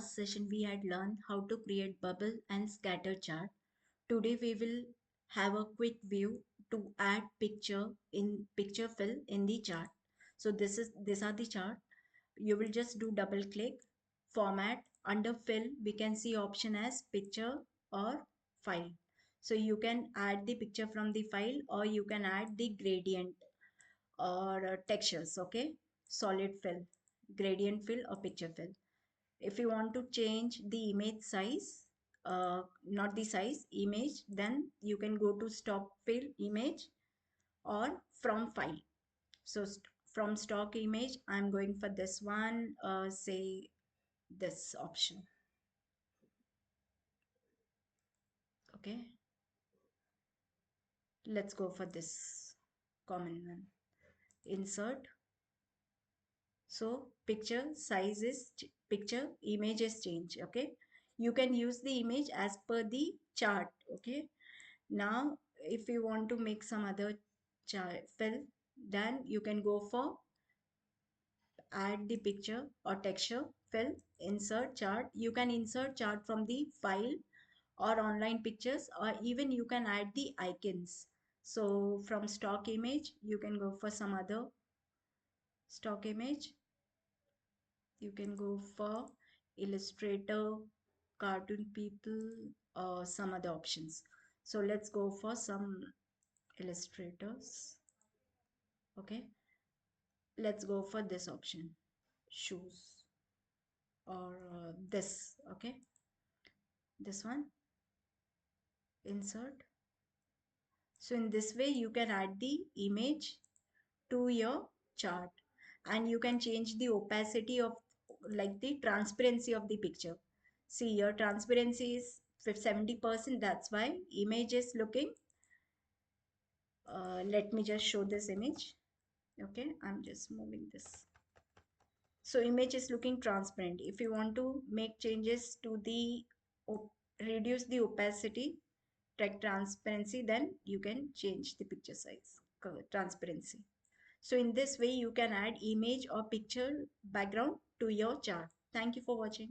last session we had learned how to create bubble and scatter chart. Today we will have a quick view to add picture fill in the chart. So these are the chart. You will just do double click, format. Under fill we can see option as picture or file. So you can add the picture from the file or you can add the gradient or textures. Okay, solid fill, gradient fill or picture fill. If you want to change the image size, not the size, image, then you can go to stock fill image or from file. So from stock image I'm going for this one, say this option. Okay, let's go for this common one. Insert. So picture size is picture image is change. Okay, you can use the image as per the chart. Okay, now if you want to make some other chart fill, then you can go for add the picture or texture fill, insert chart. You can insert chart from the file or online pictures, or even you can add the icons. So from stock image you can go for some other stock image. You can go for Illustrator, cartoon people, or some other options. So let's go for some illustrators. Okay, let's go for this option, shoes, or this. Okay, this one, insert. So in this way you can add the image to your chart, and you can change the opacity of, like, the transparency of the picture. See, your transparency is 70%. That's why image is looking, let me just show this image. Okay, I'm just moving this. So image is looking transparent. If you want to make changes to the reduce the opacity, track transparency, then you can change the picture size, transparency. So in this way you can add image or picture background to your chart. Thank you for watching.